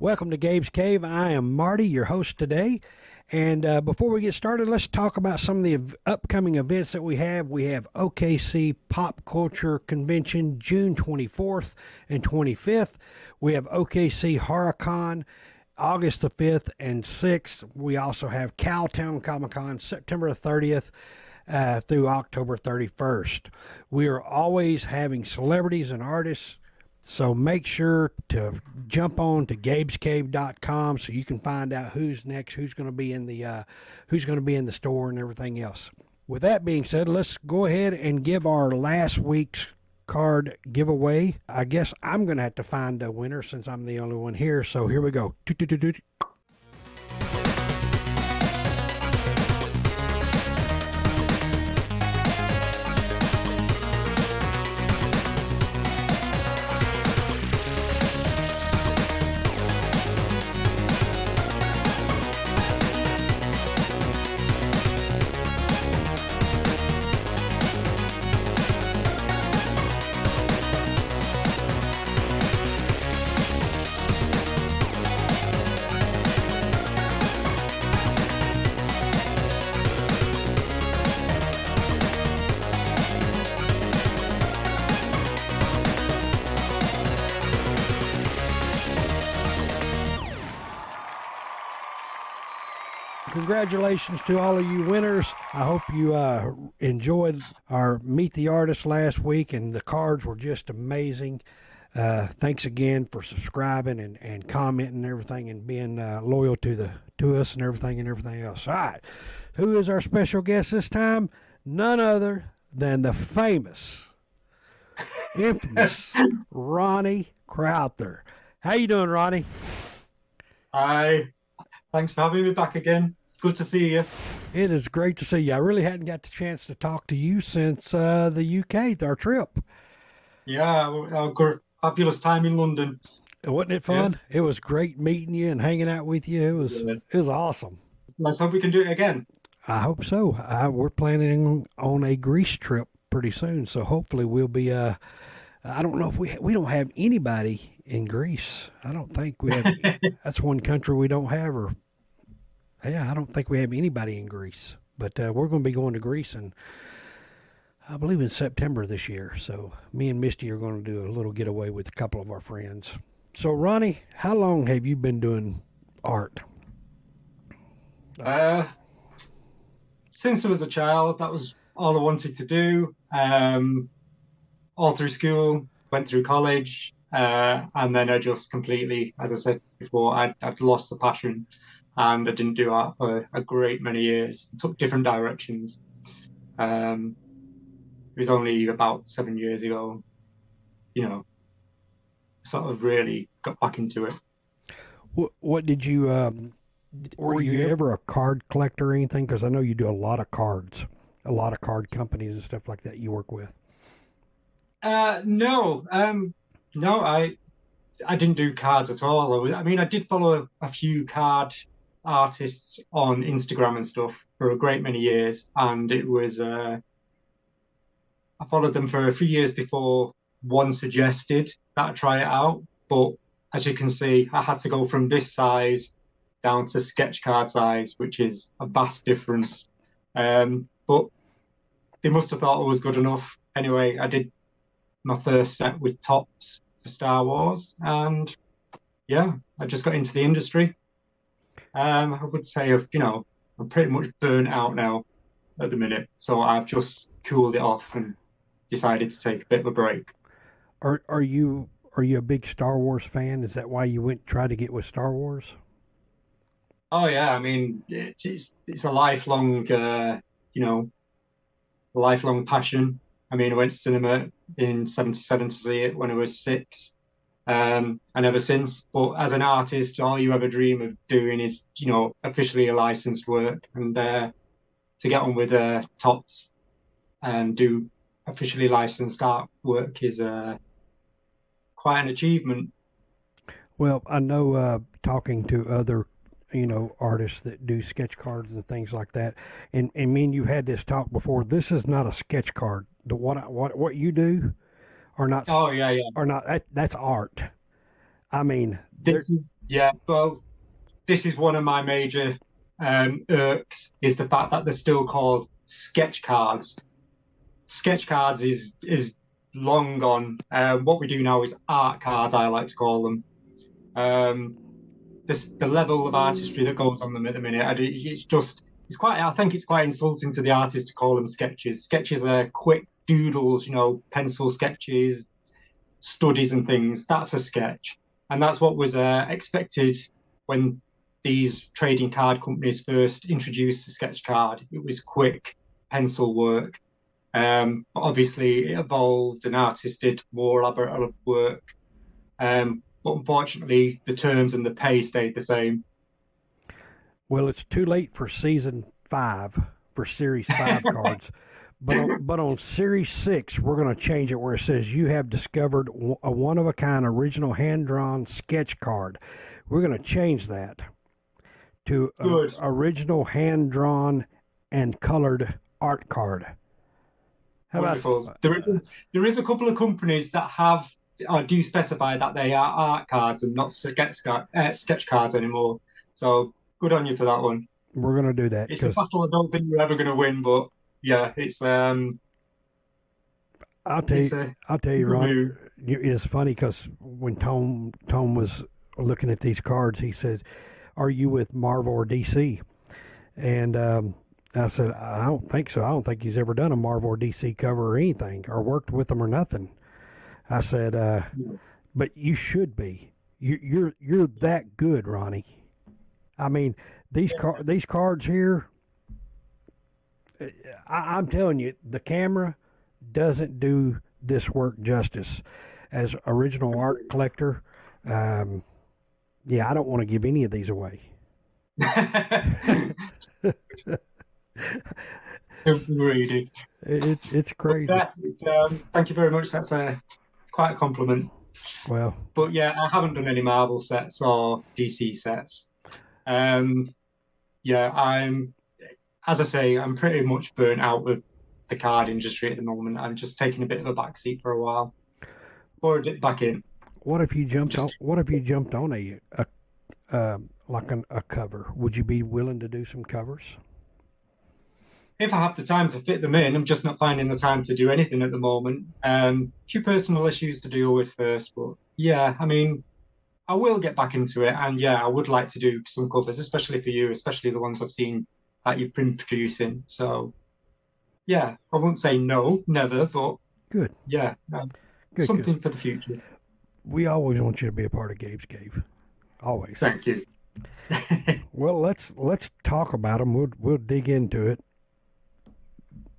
Welcome to Gabe's Cave. I am Marty, your host today. And before we get started, let's talk about some of the upcoming events that we have. We have OKC Pop Culture Convention, June 24th and 25th. We have OKC HorrorCon, August the 5th and 6th. We also have Cowtown Comic Con, September 30th through October 31st. We are always having celebrities and artists, so make sure to jump on to gabescave.com so you can find out who's next, who's going to be in the store and everything else. With that being said, let's go ahead and give our last week's card giveaway. I guess I'm going to have to find a winner since I'm the only one here. So here we go. Congratulations to all of you winners. I hope you enjoyed our Meet the Artist last week, and the cards were just amazing. Thanks again for subscribing and commenting and everything, and being loyal to us and everything else. All right, who is our special guest this time? None other than the famous, infamous Ronnie Crowther. How you doing, Ronnie? Hi. Thanks for having me back again. Good to see you. It is great to see you. I really hadn't got the chance to talk to you since the UK, our trip. Yeah, a fabulous time in London. Wasn't it fun? Yeah. It was great meeting you and hanging out with you. It was awesome. Let's hope we can do it again. I hope so. We're planning on a Greece trip pretty soon, so hopefully we'll be. I don't know if we don't have anybody in Greece. I don't think we have. That's one country we don't have, I don't think we have anybody in Greece. But we're going to be going to Greece, and I believe in September this year. So me and Misty are going to do a little getaway with a couple of our friends. So Ronnie, how long have you been doing art? Since I was a child, that was all I wanted to do. All through school, went through college, and then I just completely, as I said before, I'd lost the passion, and I didn't do art for a great many years. I took different directions. It was only about 7 years ago, sort of really got back into it. What did you, were you ever a card collector or anything? Because I know you do a lot of cards, a lot of card companies and stuff like that you work with. No, I didn't do cards at all. I did follow a few card artists on Instagram and stuff for a great many years, and it was I followed them for a few years before one suggested that I try it out. But as you can see, I had to go from this size down to sketch card size, which is a vast difference. But they must have thought it was good enough. Anyway, I did my first set with tops for Star Wars, and I just got into the industry. I would say, I'm pretty much burnt out now at the minute, so I've just cooled it off and decided to take a bit of a break. Are you a big Star Wars fan? Is that why you try to get with Star Wars? Oh yeah, it's a lifelong, lifelong passion. I went to cinema in 77 to see it when I was 6, and ever since. But as an artist, all you ever dream of doing is, officially a licensed work, and to get on with tops and do officially licensed artwork is quite an achievement. Well, I know talking to other artists that do sketch cards and things like that, and me and you had this talk before. This is not a sketch card. What you do are not. Oh yeah. Are not. That's art. I mean, they're This is yeah. Well, this is one of my major irks is the fact that they're still called sketch cards. Sketch cards is long gone. What we do now is art cards. I like to call them. Um, the level of artistry that goes on them at the minute, it's just it's quite. I think it's quite insulting to the artist to call them sketches. Sketches are quick doodles, pencil sketches, studies and things. That's a sketch, and that's what was expected when these trading card companies first introduced the sketch card. It was quick pencil work. But obviously, it evolved and artists did more elaborate work. But unfortunately, the terms and the pay stayed the same. well, it's too late for season 5 for Series 5 cards. But on Series 6, we're going to change it where it says you have discovered a one of a kind original hand drawn sketch card. We're going to change that to Good. original hand drawn and colored art card. How Wonderful. about There is a couple of companies that have or do specify that they are art cards and not sketch cards anymore. So good on you for that one. we're going to do that? It's a battle I don't think you're ever going to win, but yeah, I'll tell you, good Ron. move. It's funny because when Tom was looking at these cards, he said, "Are you with Marvel or DC?" And I said, "I don't think so. I don't think he's ever done a Marvel or DC cover or anything, or worked with them or nothing." I said, "But you should be. You're that good, Ronnie. I mean, these cards here. I'm telling you, the camera doesn't do this work justice. As original art collector, yeah, I don't want to give any of these away." Agreed. It's crazy. Thank you very much. That's quite a compliment. Well, But yeah, I haven't done any Marvel sets or DC sets. Yeah, as I say, I'm pretty much burnt out with the card industry at the moment. I'm just taking a bit of a backseat for a while. Or dip back in. what if you jumped on? What if you jumped on a cover? Would you be willing to do some covers? If I have the time to fit them in, I'm just not finding the time to do anything at the moment. Few personal issues to deal with first, but yeah, I mean, I will get back into it, and yeah, I would like to do some covers, especially for you, especially the ones I've seen that you've been producing. So yeah, I won't say no, never, but Good, yeah, good, something good. for the future. We always want you to be a part of Gabe's Cave. Always. Thank you. Well, let's talk about them. We'll dig into it.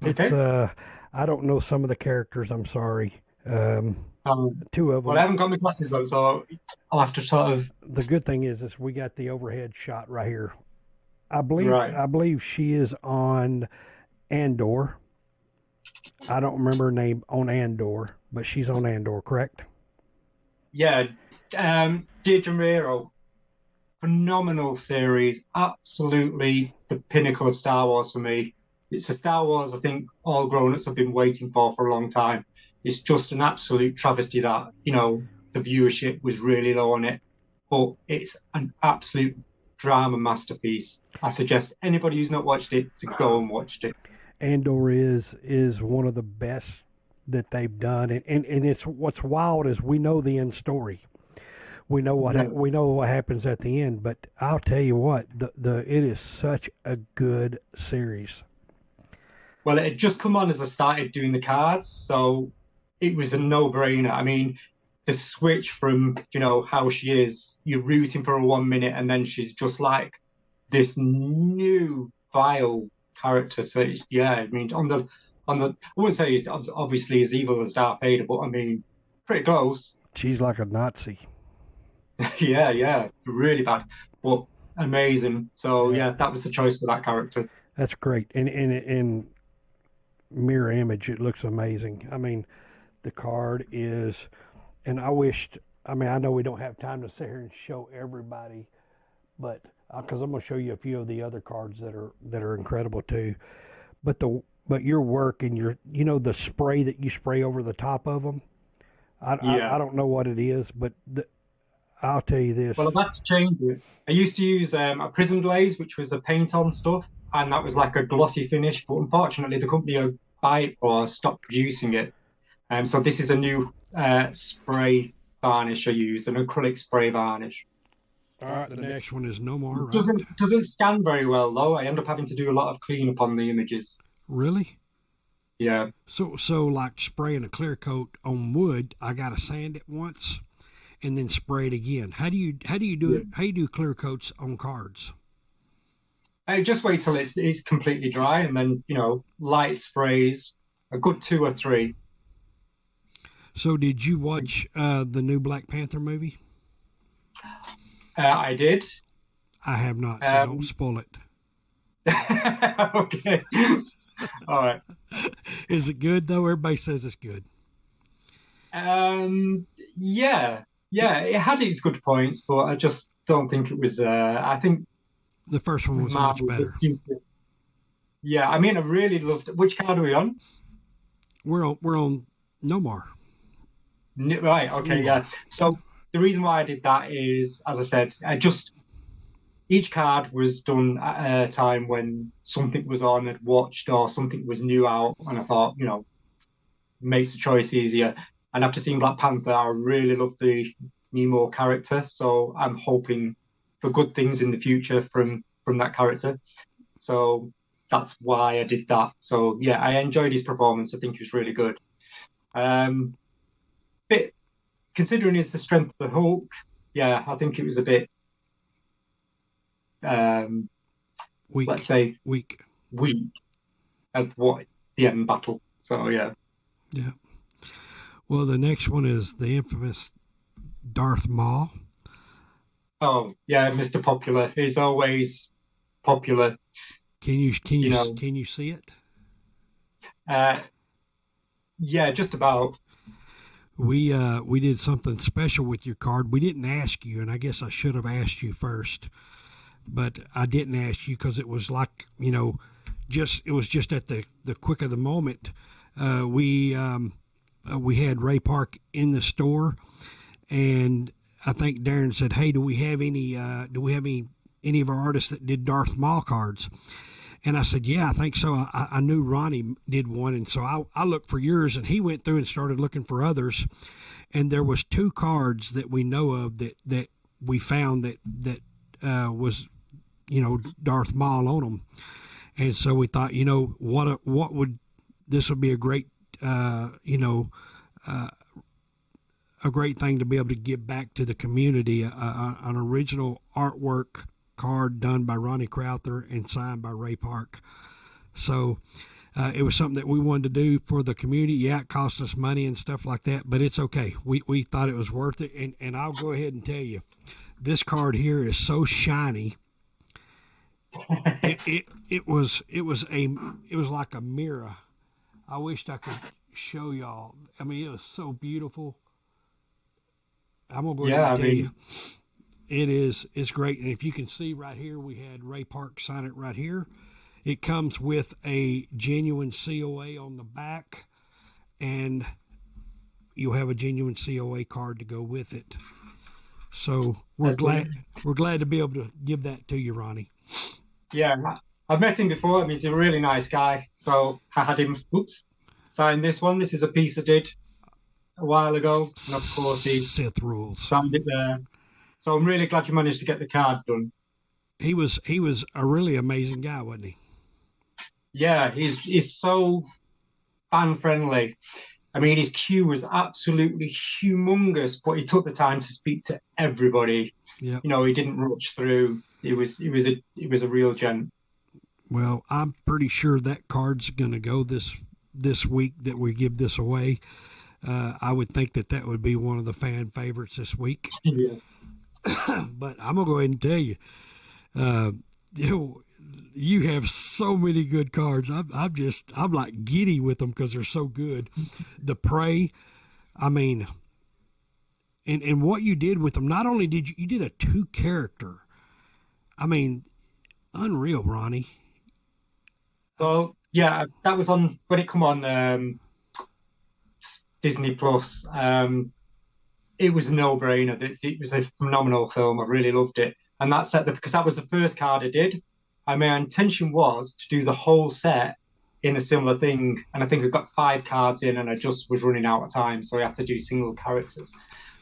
It's Okay. I don't know some of the characters. I'm sorry. Two of Well, I them. haven't got my glasses on, so I'll have to sort of The good thing is we got the overhead shot right here. right. I believe she is on Andor. I don't remember her name on Andor, but she's on Andor, correct? Yeah, Deirdre Mero, phenomenal series, absolutely the pinnacle of Star Wars for me. It's a Star Wars I think all grown-ups have been waiting for a long time. It's just an absolute travesty that, the viewership was really low on it, but it's an absolute drama masterpiece. I suggest anybody who's not watched it to go and watch it. Andor is one of the best that they've done, and it's what's wild is we know the end story. Yeah. We know what happens at the end, but I'll tell you what, it is such a good series. Well, it had just come on as I started doing the cards, so it was a no-brainer. I mean, the switch from, how she is, you're rooting for her 1 minute, and then she's just like this new vile character. So yeah, I mean, I wouldn't say it's obviously as evil as Darth Vader, but I mean, pretty close. She's like a Nazi. Yeah, really bad, but amazing. So Yeah, yeah, that was the choice for that character. that's great. And in mirror image, it looks amazing. I mean, the card is, and I wished. I mean, I know we don't have time to sit here and show everybody, but because I'm going to show you a few of the other cards that are incredible too. But your work and the spray that you spray over the top of them. I Yeah. don't know what it is, but I'll tell you this. Well, I've had to change it. I used to use a Prism Glaze, which was a paint-on stuff, and that was like a glossy finish. But unfortunately, the company I buy it for stopped producing it. So this is a new spray varnish I use, an acrylic spray varnish. All right, the next one is no more, right? Doesn't scan very well though. I end up having to do a lot of cleanup on the images. Really? Yeah. So like spraying a clear coat on wood, I got to sand it once and then spray it again. How do you do it? How do you do clear coats on cards? I just wait till it's completely dry, and then light sprays, a good two or three. So did you watch the new Black Panther movie? I did. I have not, so don't spoil it. Okay. All right. Is it good though? Everybody says it's good. Yeah, yeah, it had its good points, but I just don't think it was. I think The first one was much Marvel better. was stupid. Yeah, I mean, I really loved. Which card are we on? We're on no more. Right. Okay. Newmar. Yeah. So the reason why I did that is, as I said, I just each card was done at a time when something was on, I'd watched, or something was new out, and I thought, makes the choice easier. And after seeing Black Panther, I really love the Nemo character, so I'm hoping for good things in the future from that character. So that's why I did that. So yeah, I enjoyed his performance. I think he was really good. Um, bit considering it's the strength of the Hulk, yeah, I think it was a bit, um, let's Weak. say, Weak. weak at what the end battle. So yeah. Yeah. Well, the next one is the infamous Darth Maul. Oh yeah, Mr. Popular. He's always popular. Can you can You you know, can you see it? uh, yeah, just about. We did something special with your card. We didn't ask you, and I guess I should have asked you first, but I didn't ask you because it was like just it was just at the quick of the moment. We had Ray Park in the store, and I think Darren said, "Hey, do we have any of our artists that did Darth Maul cards?" And I said, "Yeah, I think so." I knew Ronnie did one, and so I looked for yours, and he went through and started looking for others, and there was two cards that we know of that we found that was Darth Maul on them, and so we thought, what would this would be a great uh, a great thing to be able to give back to the community, an original artwork card done by Ronnie Crowther and signed by Ray Park. So it was something that we wanted to do for the community. Yeah, it cost us money and stuff like that, but it's okay. We thought it was worth it, and I'll go ahead and tell you, this card here is so shiny. It was like a mirror. I wished I could show y'all. I mean, it was so beautiful. I'm gonna go ahead Yeah, and I tell you, mean, it's great. And if you can see right here, we had Ray Park sign it right here. It comes with a genuine COA on the back, and you'll have a genuine COA card to go with it. So we're that's glad brilliant. we're glad to be able to give that to you, Ronnie. Yeah, I've met him before. I mean, he's a really nice guy. So I had him, sign this one. This is a piece I did a while ago, and of course he Sith rules. signed it there. So I'm really glad you managed to get the card done. He was a really amazing guy, wasn't he? Yeah, he's so fan friendly. I mean, his queue was absolutely humongous, but he took the time to speak to everybody. Yeah. He didn't rush through. It was a real gent. Well, I'm pretty sure that card's going to go this week that we give this away. I would think that would be one of the fan favorites this week. Yeah. But I'm gonna go ahead and tell you, uh, you have so many good cards. I'm like giddy with them because they're so good. The Prey, I mean, and what you did with them. Not only did you did a two character. I mean, unreal, Ronnie. So yeah, that was on when it come on Disney Plus. it was a no-brainer. It was a phenomenal film. I really loved it, and that set because that was the first card I did. And my intention was to do the whole set in a similar thing, and I think I got 5 cards in, and I just was running out of time, so I had to do single characters.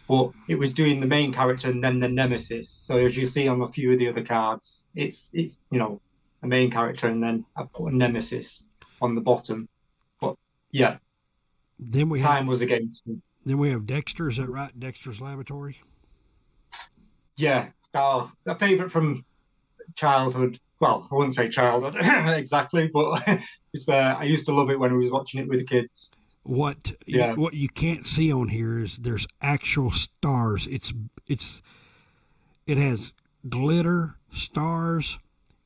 But it was doing the main character and then the nemesis. So as you see on a few of the other cards, it's a main character and then I put a nemesis on the bottom. But yeah, Then we time have was against me. then we have Dexter. Is that right? Dexter's Laboratory. Yeah, a favorite from childhood. Well, I wouldn't say childhood exactly, but it's where I used to love it when I was watching it with the kids. What Yeah. what you can't see on here is there's actual stars. It has glitter stars.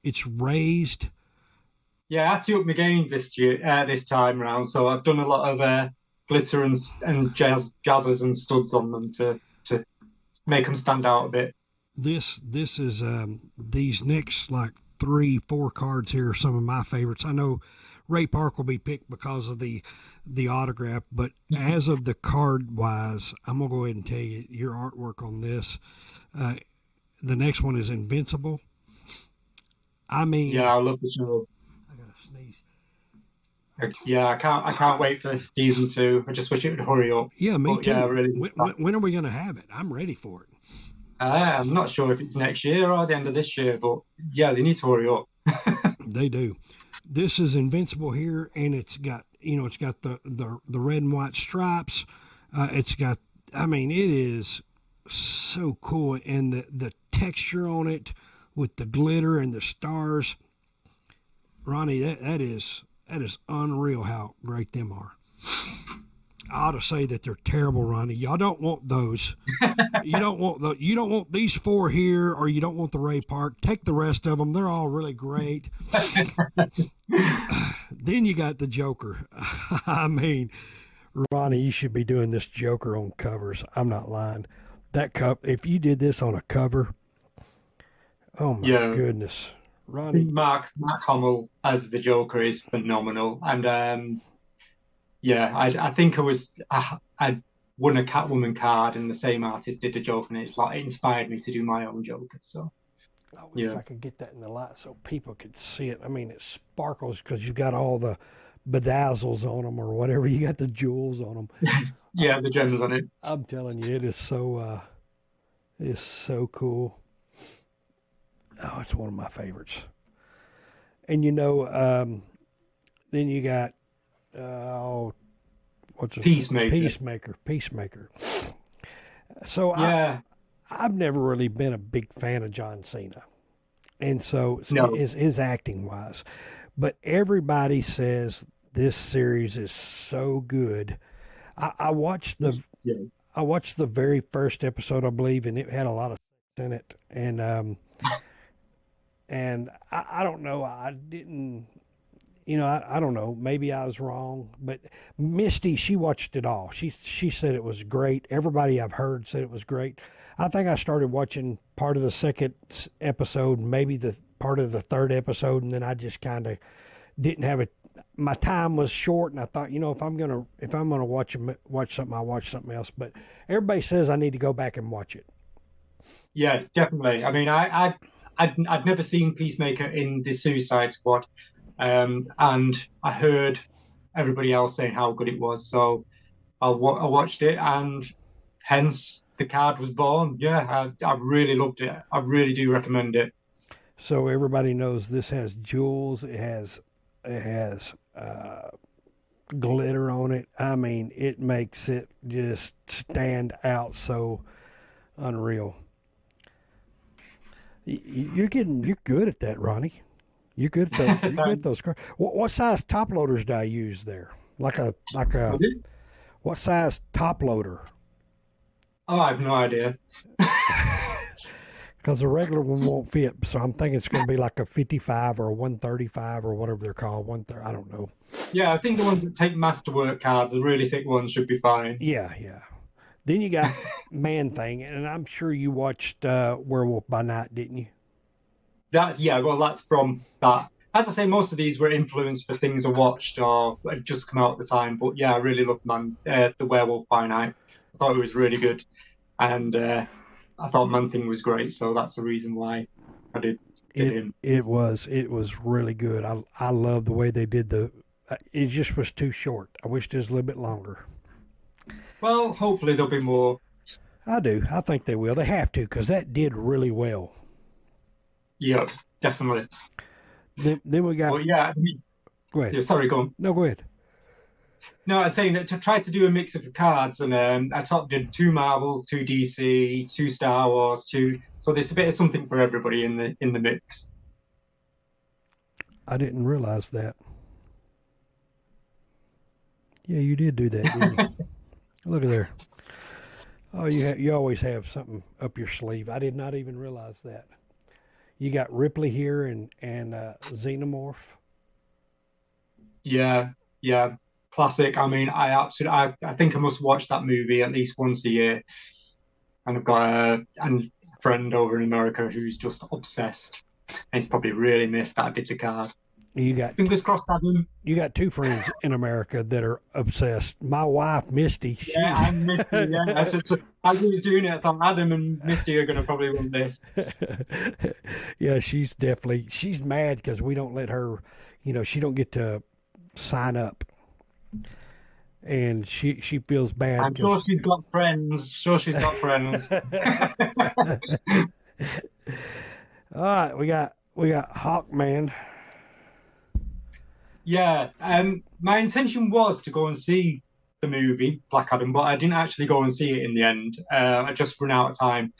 It's raised. Yeah, I had to up my game this time round. So I've done a lot of glitter and jazzers and studs on them to make them stand out a bit. This is these next like 3-4 cards here are some of my favorites. I know Ray Park will be picked because of the autograph, but as of the card wise, I'm gonna go ahead and tell you your artwork on this. The next one is Invincible. I mean, Yeah, I love the show. I gotta sneeze. Yeah, I can't wait for season 2. I just wish it would hurry up. Yeah, me But too. yeah, really. When are we gonna have it? I'm ready for it. I'm not sure if it's next year or the end of this year, but yeah, they need to hurry up. They do. This is Invincible here, and it's got the red and white stripes. It's got, I mean, it is so cool, and the texture on it with the glitter and the stars. Ronnie, that is unreal how great them are. I ought to say that they're terrible, Ronnie. Y'all don't want those. You don't want these 4 here, or you don't want the Ray Park. Take the rest of them. They're all really great. Then you got the Joker. I mean, Ronnie, you should be doing this Joker on covers. I'm not lying. That cup, if you did this on a cover, oh my goodness, Ronnie. Mark Hamill as the Joker is phenomenal, and yeah, I think I won a Catwoman card, and the same artist did a Joker, and it inspired me to do my own Joker. So I wish I could get that in the light so people could see it. I mean, it sparkles because you've got all the bedazzles on them or whatever. You got the jewels on them. Yeah, the gems on it. I'm telling you, it is so cool. Oh, it's one of my favorites. And then you got what's it? Peacemaker. So yeah. I've never really been a big fan of John Cena, and so No. his acting wise, but everybody says this series is so good. I watched the very first episode, I believe, and it had a lot of in it, and I don't know, I didn't. I don't know. Maybe I was wrong, but Misty, she watched it all. She said it was great. Everybody I've heard said it was great. I think I started watching part of the second episode, maybe the part of the third episode, and then I just kind of didn't have it. My time was short, and I thought, if I'm gonna watch something, I'll watch something else. But everybody says I need to go back and watch it. Yeah, definitely. I mean, I'd never seen Peacemaker in the Suicide Squad. And I heard everybody else saying how good it was, so I watched it, and hence the card was born. Yeah, I really loved it. I really do recommend it. So everybody knows this has jewels. It has glitter on it. I mean, it makes it just stand out so unreal. You're good at that, Ronnie. You're good at those cards. What size top loaders do I use there? Like a what size top loader? Oh, I have no idea. Because the regular one won't fit, so I'm thinking it's going to be like a 55 or a 135 or whatever they're called. I don't know. Yeah, I think the ones that take masterwork cards, the really thick ones, should be fine. Yeah. Then you got Man Thing, and I'm sure you watched Werewolf by Night, didn't you? That's from that. As I say, most of these were influenced for things I watched or had just come out at the time. But yeah, I really loved the Werewolf by Night. I thought it was really good. and I thought Man-Thing was great, so that's the reason why I did him. It was really good. I love the way they did the. It just was too short. I wished it was a little bit longer. Well, hopefully there'll be more. I do. I think they will. They have to because that did really well. Yeah, definitely. Then we got. But yeah, Go ahead. yeah, sorry, go on. No, go ahead. No, I was saying that to try to do a mix of the cards, and I did two Marvel, two DC, two Star Wars, two. So there's a bit of something for everybody in the mix. I didn't realize that. Yeah, you did do that, didn't you? Look at there. Oh, you always have something up your sleeve. I did not even realize that. You got Ripley here and Xenomorph. Yeah, yeah, classic. I mean, I think I must watch that movie at least once a year. And I've got a friend over in America who's just obsessed. And it's probably really miffed that I did the card. You got Fingers crossed, Adam. you got two friends in America that are obsessed. My wife, Misty, Yeah, I'm Misty. Yeah, as he was doing it, I thought Adam and Misty are going to probably win this. yeah, she's mad because we don't let her. She don't get to sign up, and she feels bad. I'm sure she's got friends. Sure, she's got friends. All right, we got Hawkman. Yeah, my intention was to go and see the movie Black Adam, but I didn't actually go and see it in the end. I just ran out of time.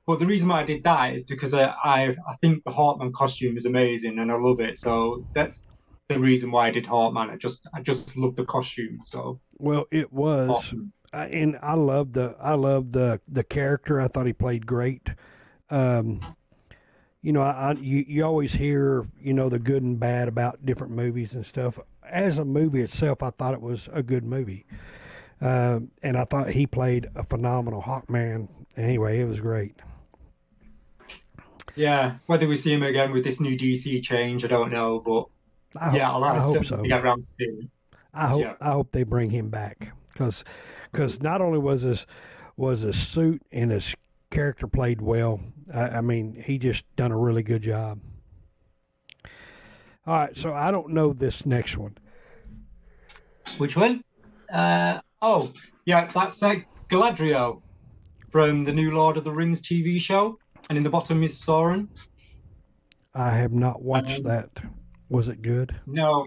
But the reason why I did that is because I think the Hawkman costume is amazing and I love it. So that's the reason why I did Hawkman. I just love the costume. So Well, it was, Hawkman. and I love the character. I thought he played great. Um, you always hear the good and bad about different movies and stuff. As a movie itself, I thought it was a good movie, and I thought he played a phenomenal Hawkman. Anyway, it was great. Yeah, whether we see him again with this new DC change, I don't know, but yeah, I I'll hope certainly so. get around to it. Yeah, I hope they bring him back because not only was his suit and his character played well. I mean, he just done a really good job. All right, so I don't know this next one. which one? Oh, yeah, that's Galadriel from the new Lord of the Rings TV show, and in the bottom is Sauron. I have not watched Um, that. Was it good? no,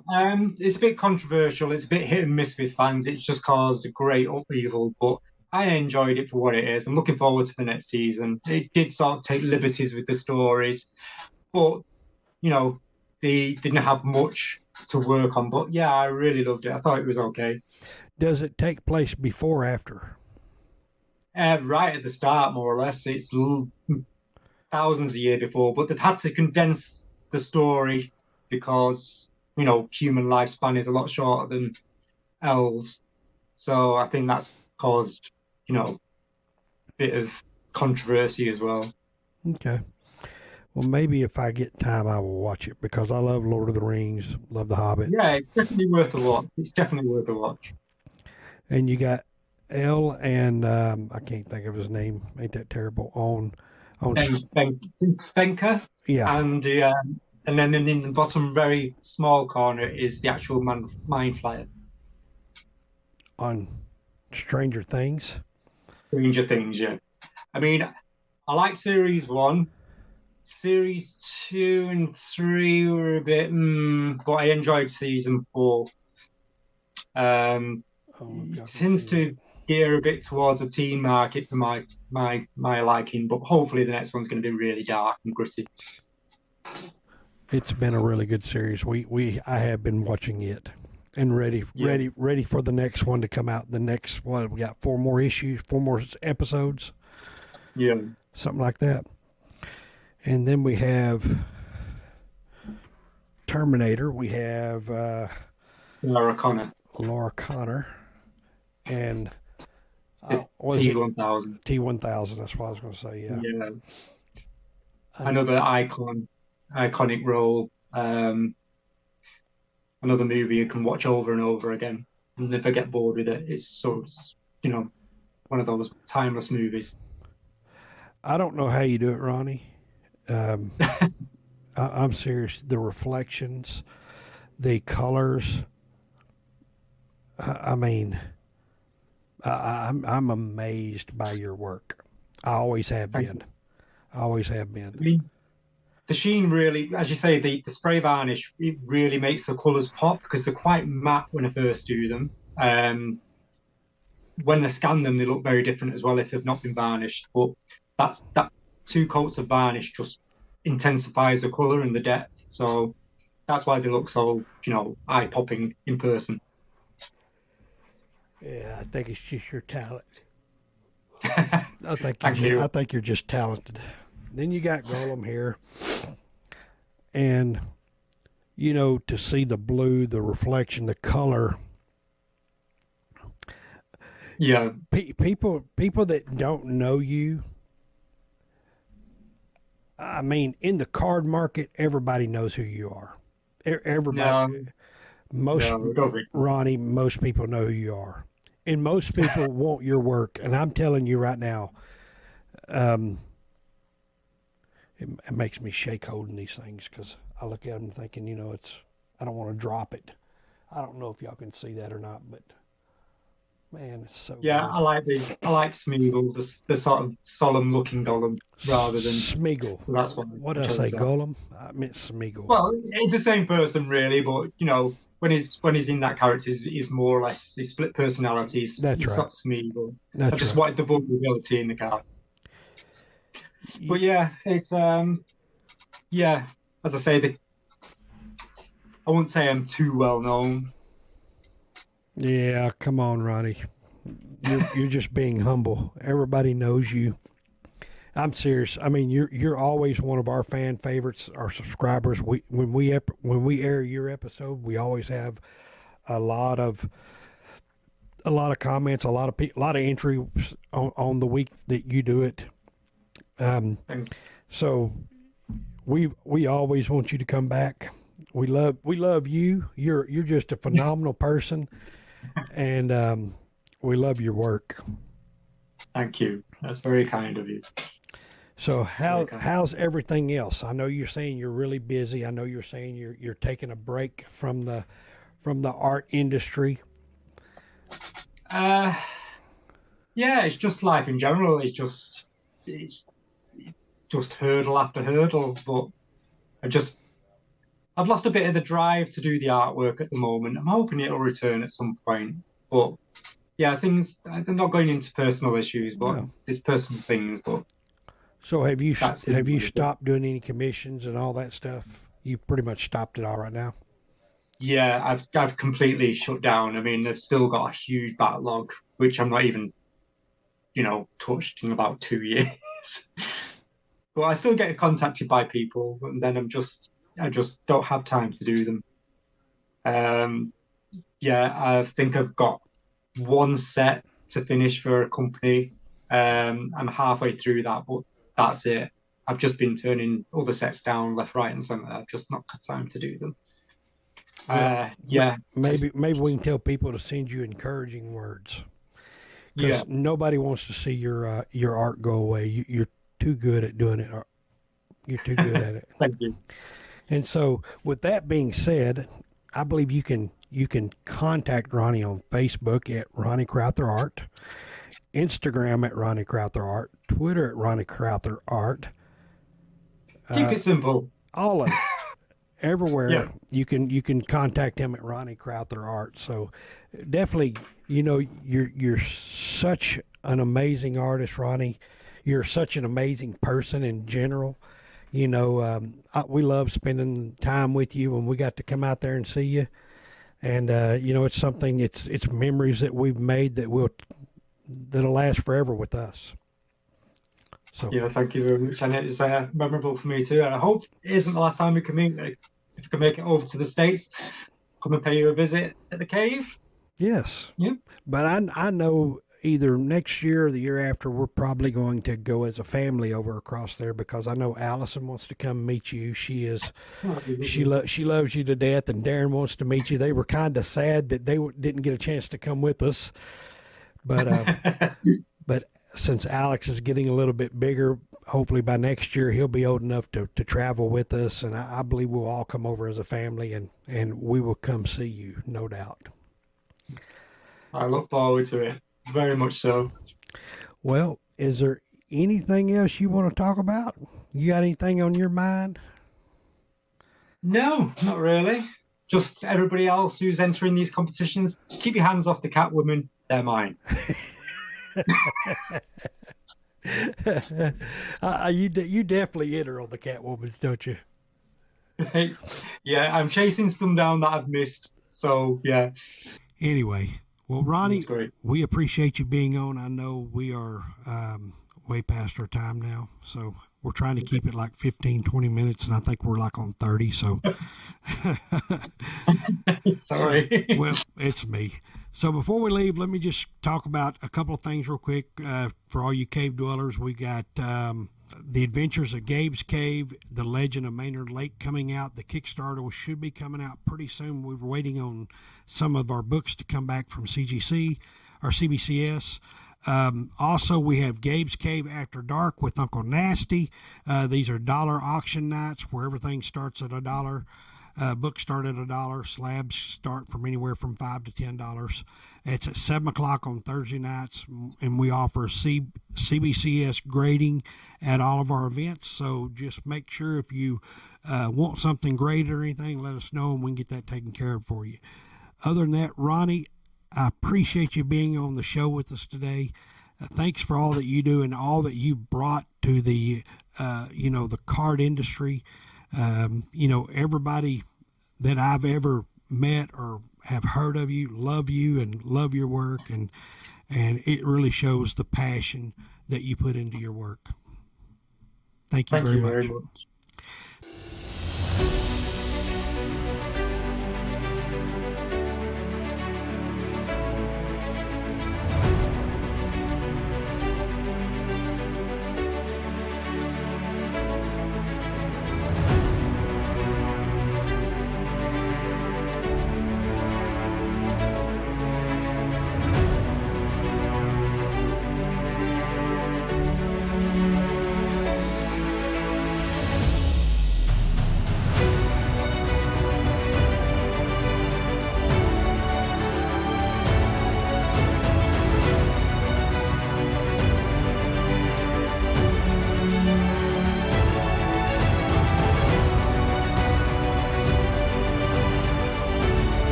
it's a bit controversial. It's a bit hit and miss with fans. It's just caused a great upheaval, but I enjoyed it for what it is. I'm looking forward to the next season. It did sort of take liberties with the stories, but you know, they didn't have much to work on. But yeah, I really loved it. I thought it was okay. Does it take place before or after? Right at the start, more or less, it's thousands a year before, but they've had to condense the story because human lifespan is a lot shorter than elves. So I think that's caused a bit of controversy as well. Okay. Well, maybe if I get time, I will watch it because I love Lord of the Rings, love The Hobbit, Yeah, it's definitely worth a watch. It's definitely worth a watch. and you got L and I can't think of his name. Ain't that terrible? On Benker, yeah, and then in the bottom very small corner is the actual mind flyer. on Stranger Things. Stranger Things, yeah. I mean, I like series one. Series two and three were a bit, but I enjoyed season four. Oh It God, tends to gear a bit towards a teen market for my liking, but hopefully the next one's going to be really dark and gritty. it's been a really good series. I have been watching it and Yeah, ready for the next one to come out. The next one we got four more issues, four more episodes, yeah. something like that. And then we have Terminator. We have Laura Connor, Laura Connor, and the was it T1000. T1000? That's what I was going to say. Yeah. Yeah, And another iconic role. Another movie you can watch over and over again and never get bored with it. It's one of those timeless movies. I don't know how you do it, Ronnie. Um, I'm serious. The reflections, the colors. I mean, I'm amazed by your work. I always have Thank been. you. I always have been. I mean, the sheen really, as you say, the spray varnish, it really makes the colours pop because they're quite matte when I first do them. When they scan them, they look very different as well if they've not been varnished. But that two coats of varnish just intensifies the colour and the depth. So that's why they look so, eye popping in person. Yeah, I think it's just your talent. Thank you. I think you're just talented. Then you got Golem here, and to see the blue, the reflection, the color. Yeah. People that don't know you. I mean, in the card market, everybody knows who you are. Everybody, No, most no, don't think. Ronnie, most people know who you are, and most people want your work. And I'm telling you right now, um, it makes me shake holding these things because I look at them thinking, I don't want to drop it. I don't know if y'all can see that or not, but man, it's so Yeah, good. I like Smeagol, the sort of solemn looking golem rather than Smeagol. that's why What I did I say? chose that. Golem? I meant Smeagol. Well, it's the same person really, but when he's in that character, he's more or less his split personalities. That's He's right. sort of Smeagol. I That's just right. wanted the vulnerability in the card. Y- But yeah, it's yeah, as I say, I won't say I'm too well known. Yeah, come on, Ronnie. You're just being humble. Everybody knows you. I'm serious. I mean, you're always one of our fan favorites, our subscribers. When we air your episode, we always have a lot of comments, a lot of entries on the week that you do it. Thank So we always want you to come back. We love you. You're just a phenomenal person, and we love your work. thank you. That's very kind of you. So Very kind. how's everything else? I know you're saying you're really busy. I know you're saying you're taking a break from the art industry. Uh, yeah, it's just life in general. It's just hurdle after hurdle. But I just I've lost a bit of the drive to do the artwork at the moment. I'm hoping it'll return at some point. But yeah, I'm not going into personal issues, but No. there's personal things. But So that's it. have you stopped doing any commissions and all that stuff? You pretty much stopped it all right now. Yeah, I've completely shut down. I mean, they've still got a huge backlog, which I'm not even, touched in about 2 years. But I still get contacted by people, and then I just don't have time to do them. Um, yeah, I think I've got one set to finish for a company. I'm halfway through that, but that's it. I've just been turning other sets down left, right, and centre. I've just not had time to do them. Well, Yeah, maybe we can tell people to send you encouraging words because yeah. nobody wants to see your art go away. You're too good at doing it. You're too good at it. Thank you. And so, with that being said, I believe you can contact Ronnie on Facebook at Ronnie Crowther Art, Instagram at Ronnie Crowther Art, Twitter at Ronnie Crowther Art, Keep it simple. all of it. Yeah, Everywhere you can contact him at Ronnie Crowther Art. So definitely, you're such an amazing artist, Ronnie. You're such an amazing person in general. We love spending time with you when we got to come out there and see you. And it's something. It's memories that we've made that'll last forever with us. So yeah. Thank you very much, and it's memorable for me too. And I hope it isn't the last time we can meet. If we can make it over to the States, come and pay you a visit at the cave. yes, Yeah. but I know either next year or the year after we're probably going to go as a family over across there because I know Allison wants to come meet you. She loves you to death, and Darren wants to meet you. They were kind of sad that they didn't get a chance to come with us, but but since Alex is getting a little bit bigger, hopefully by next year he'll be old enough to travel with us, and I believe we'll all come over as a family, and we will come see you, no doubt. I look forward to it very much so. Well, is there anything else you want to talk about? You got anything on your mind? No, not really. Just everybody else who's entering these competitions, keep your hands off the Catwoman. They're mine. You definitely enter on the Catwoman's, don't you? Yeah, I'm chasing some down that I've missed. So yeah, Anyway, well, Ronnie, that's great. we appreciate you being on. I know we are way past our time now, so we're trying to keep it like 15, 20 minutes, and I think we're like on 30. So, Sorry. So, well, it's me. So before we leave, let me just talk about a couple of things real quick. For all you cave dwellers, we got The Adventures of Gabe's Cave, The Legend of Maynard Lake coming out. The Kickstarter should be coming out pretty soon. We were waiting on some of our books to come back from CGC or CBCS. Also, we have Gabe's Cave After Dark with Uncle Nasty. These are dollar auction nights where everything starts at $1. Books start at $1. Slabs start from anywhere from $5 to $10. It's at 7 o'clock on Thursday nights, and we offer CBCS grading at all of our events. So just make sure if you want something graded or anything, let us know, and we can get that taken care of for you. Other than that, Ronnie, I appreciate you being on the show with us today. Thanks for all that you do and all that you brought to the card industry. Everybody that I've ever met or have heard of you love you and love your work, and it really shows the passion that you put into your work. Thank you very much.